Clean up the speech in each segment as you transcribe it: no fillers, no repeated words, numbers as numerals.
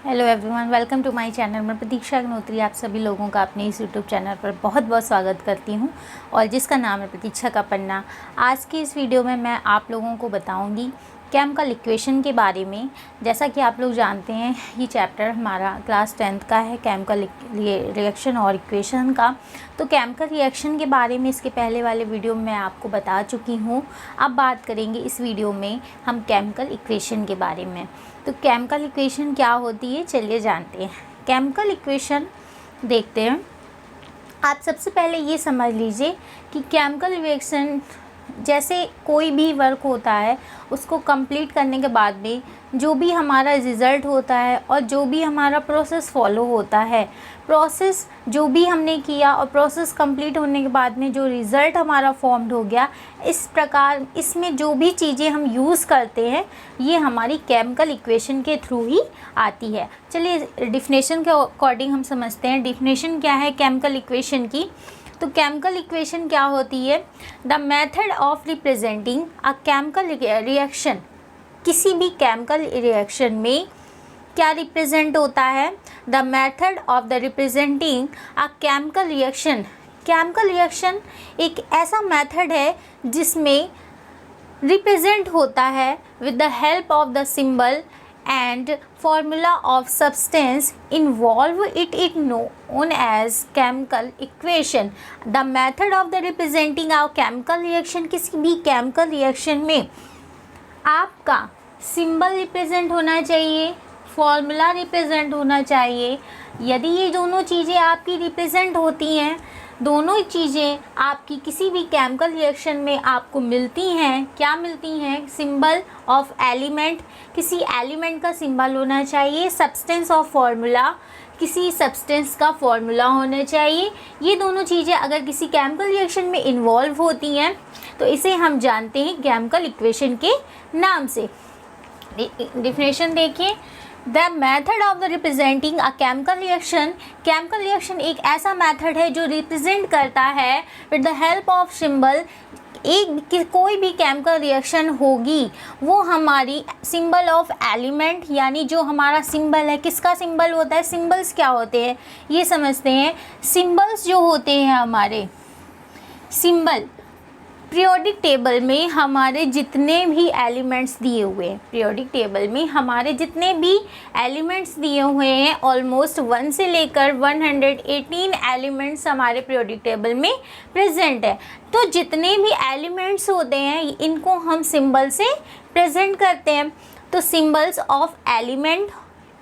Hello everyone, welcome to my channel. मैं प्रतीक्षा अग्निहोत्री आप सभी लोगों का अपने इस यूट्यूब चैनल पर बहुत बहुत स्वागत करती हूं और जिसका नाम है प्रतीक्षा का पन्ना। आज की इस वीडियो में मैं आप लोगों को बताऊंगी केमिकल इक्वेशन के बारे में। जैसा कि आप लोग जानते हैं, ये चैप्टर हमारा क्लास 10th का है, केमिकल रिएक्शन और इक्वेशन का। तो केमिकल रिएक्शन के बारे में इसके पहले वाले वीडियो में मैं आपको बता चुकी हूँ। अब बात करेंगे इस वीडियो में हम केमिकल इक्वेशन के बारे में। तो केमिकल इक्वेशन क्या होती है, चलिए जानते हैं। केमिकल इक्वेशन देखते हैं। आप सबसे पहले ये समझ लीजिए कि केमिकल रिएक्शन जैसे कोई भी वर्क होता है, उसको कंप्लीट करने के बाद में जो भी हमारा रिज़ल्ट होता है और जो भी हमारा प्रोसेस फॉलो होता है, प्रोसेस जो भी हमने किया और प्रोसेस कंप्लीट होने के बाद में जो रिज़ल्ट हमारा फॉर्म्ड हो गया, इस प्रकार इसमें जो भी चीज़ें हम यूज़ करते हैं ये हमारी केमिकल इक्वेशन के थ्रू ही आती है। चलिए डिफिनेशन के अकॉर्डिंग हम समझते हैं। डिफिनेशन क्या है केमिकल इक्वेशन की? तो केमिकल इक्वेशन क्या होती है? The method of representing a chemical reaction. किसी भी केमिकल रिएक्शन में क्या रिप्रेजेंट होता है? The method of the representing a chemical reaction. Chemical reaction एक ऐसा मेथड है जिसमें रिप्रेजेंट होता है with the help of the symbol and formula of substance involve it known as chemical equation. The method of the representing a chemical reaction, किसी भी chemical reaction में आपका सिंबल रिप्रेजेंट होना चाहिए, फॉर्मूला रिप्रेजेंट होना चाहिए। यदि ये दोनों चीज़ें आपकी रिप्रेजेंट होती हैं, दोनों चीज़ें आपकी किसी भी केमिकल रिएक्शन में आपको मिलती हैं, क्या मिलती हैं? सिंबल ऑफ एलिमेंट, किसी एलिमेंट का सिंबल होना चाहिए। सब्सटेंस ऑफ फॉर्मूला, किसी सब्सटेंस का फॉर्मूला होना चाहिए। ये दोनों चीज़ें अगर किसी केमिकल रिएक्शन में इन्वॉल्व होती हैं तो इसे हम जानते हैं केमिकल इक्वेशन के नाम से। डिफिनेशन देखिए। The method of the representing a chemical reaction. Chemical reaction एक ऐसा मेथड है जो रिप्रेजेंट करता है with the help of symbol. कोई भी केमिकल रिएक्शन होगी वो हमारी सिंबल ऑफ एलिमेंट, यानी जो हमारा सिंबल है, किसका सिंबल होता है? सिंबल्स क्या होते हैं ये समझते हैं। सिंबल्स जो होते हैं हमारे सिंबल पीरियोडिक टेबल में हमारे जितने भी एलिमेंट्स दिए हुए हैं, पीरियोडिक टेबल में हमारे जितने भी एलिमेंट्स दिए हुए हैं, ऑलमोस्ट 1 से लेकर 118 एलिमेंट्स हमारे पीरियोडिक टेबल में प्रेजेंट है। तो जितने भी एलिमेंट्स होते हैं इनको हम सिंबल से प्रेजेंट करते हैं। तो symbols of element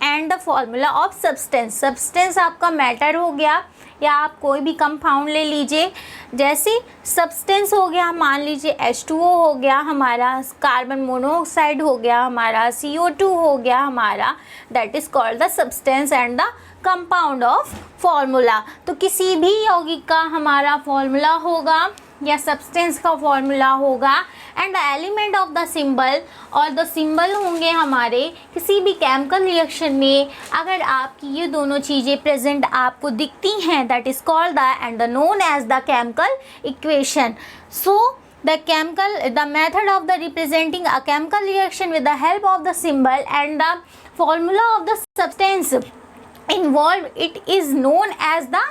and the formula of substance. Substance आपका मैटर हो गया या आप कोई भी कंपाउंड ले लीजिए। जैसे सब्सटेंस हो गया, मान लीजिए H2O हो गया हमारा, कार्बन मोनोऑक्साइड हो गया हमारा, CO2 हो गया हमारा, that is called the substance and the compound of formula. तो किसी भी यौगिक का हमारा फॉर्मूला होगा या सब्सटेंस का फॉर्मूला होगा and the element of the symbol, और द सिंबल होंगे हमारे किसी भी केमिकल रिएक्शन में। अगर आपकी ये दोनों चीज़ें प्रेजेंट आपको दिखती हैं, that is called the end the known as the chemical equation. So the method of the representing a chemical reaction with the help of the symbol and the formula of the substance involved, it is known as the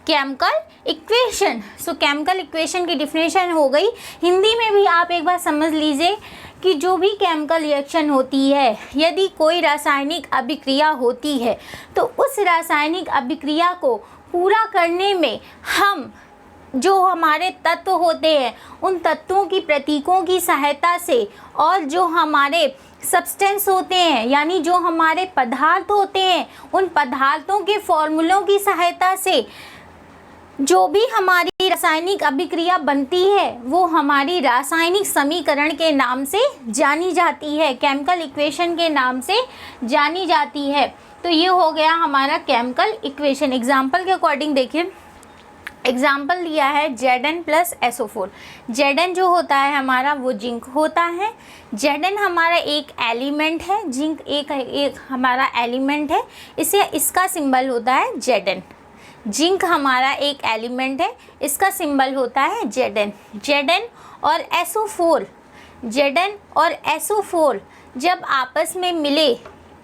chemical equation. So chemical equation की definition हो गई। हिंदी में भी आप एक बार समझ लीजिए कि जो भी केमिकल रिएक्शन होती है, यदि कोई रासायनिक अभिक्रिया होती है तो उस रासायनिक अभिक्रिया को पूरा करने में हम जो हमारे तत्व होते हैं उन तत्वों की प्रतीकों की सहायता से, और जो हमारे सब्सटेंस होते हैं यानी जो हमारे पदार्थ होते हैं उन पदार्थों के फॉर्मूलों की सहायता से जो भी हमारी रासायनिक अभिक्रिया बनती है वो हमारी रासायनिक समीकरण के नाम से जानी जाती है, केमिकल इक्वेशन के नाम से जानी जाती है। तो ये हो गया हमारा केमिकल इक्वेशन। एग्जाम्पल के अकॉर्डिंग देखिए, एग्जाम्पल लिया है Zn प्लस SO4। Zn जो होता है हमारा वो जिंक होता है। Zn हमारा एक एलिमेंट है, जिंक एक हमारा एलिमेंट है, इसे इसका सिंबल होता है Zn। जिंक हमारा एक एलिमेंट है, इसका सिंबल होता है Zn। Zn और SO4, Zn और SO4 जब आपस में मिले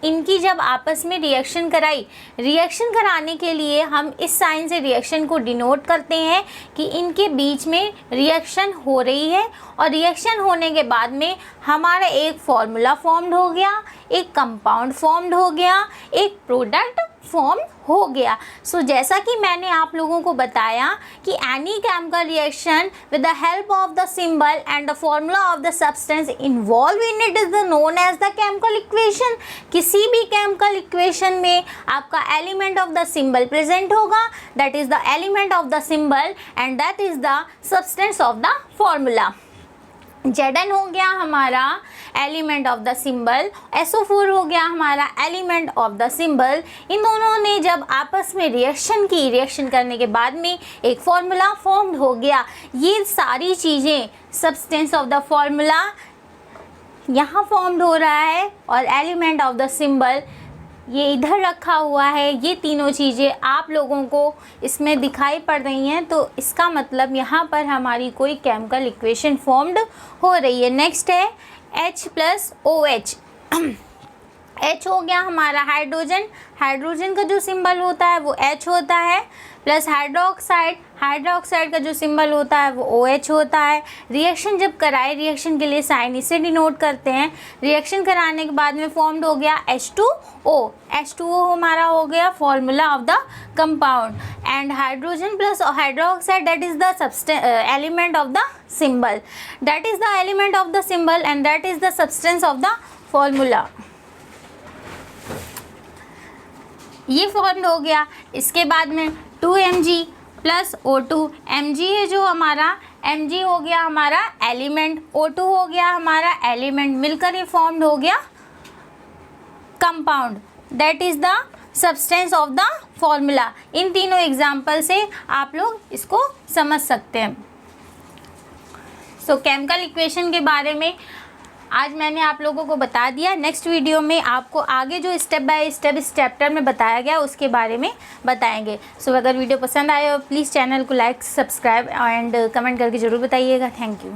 इनकी जब आपस में रिएक्शन कराई, रिएक्शन कराने के लिए हम इस साइन से रिएक्शन को डिनोट करते हैं कि इनके बीच में रिएक्शन हो रही है, और रिएक्शन होने के बाद में हमारा एक फॉर्मूला फॉर्म्ड हो गया, एक कंपाउंड फॉर्म्ड हो गया, एक प्रोडक्ट फॉर्म हो गया। सो जैसा कि मैंने आप लोगों को बताया कि any chemical reaction with the help of the symbol and the formula of the substance involve in it is the known as the chemical equation. किसी भी केमिकल इक्वेशन में आपका element of the symbol present होगा, that is the element of the symbol and that is the substance of the formula. Zn हो गया हमारा element of the symbol, SO4 हो गया हमारा एलिमेंट ऑफ द सिंबल। इन दोनों ने जब आपस में रिएक्शन की, रिएक्शन करने के बाद में एक फॉर्मूला फॉर्म्ड हो गया। ये सारी चीज़ें सब्सटेंस ऑफ द फॉर्मूला यहाँ फॉर्म्ड हो रहा है और एलिमेंट ऑफ द सिंबल ये इधर रखा हुआ है। ये तीनों चीज़ें आप लोगों को इसमें दिखाई पड़ रही हैं, तो इसका मतलब यहाँ पर हमारी कोई केमिकल इक्वेशन फॉर्म्ड हो रही है। नेक्स्ट है H + OH। H हो गया हमारा हाइड्रोजन, हाइड्रोजन का जो सिंबल होता है वो H होता है, प्लस हाइड्रोक्साइड, हाइड्रोक्साइड का जो सिंबल होता है वो OH होता है। रिएक्शन जब कराए, रिएक्शन के लिए साइन इसे डिनोट करते हैं। रिएक्शन कराने के बाद में फॉर्म्ड हो गया H2O। H2O हमारा हो गया formula of the compound, and hydrogen plus hydroxide that is the element of the symbol, that is the element of the symbol and that is the substance of the formula. ये form हो गया। इसके बाद में 2Mg + O2, Mg है जो हमारा, Mg हो गया हमारा एलिमेंट, O2 हो गया हमारा एलिमेंट, मिलकर ये फॉर्म्ड हो गया compound, that is the substance of the formula. इन तीनों एग्जाम्पल से आप लोग इसको समझ सकते हैं। सो केमिकल इक्वेशन के बारे में आज मैंने आप लोगों को बता दिया। नेक्स्ट वीडियो में आपको आगे जो स्टेप बाय स्टेप इस चैप्टर में बताया गया उसके बारे में बताएंगे। सो अगर वीडियो पसंद आए हो प्लीज़ चैनल को लाइक, सब्सक्राइब एंड कमेंट करके ज़रूर बताइएगा। Thank you.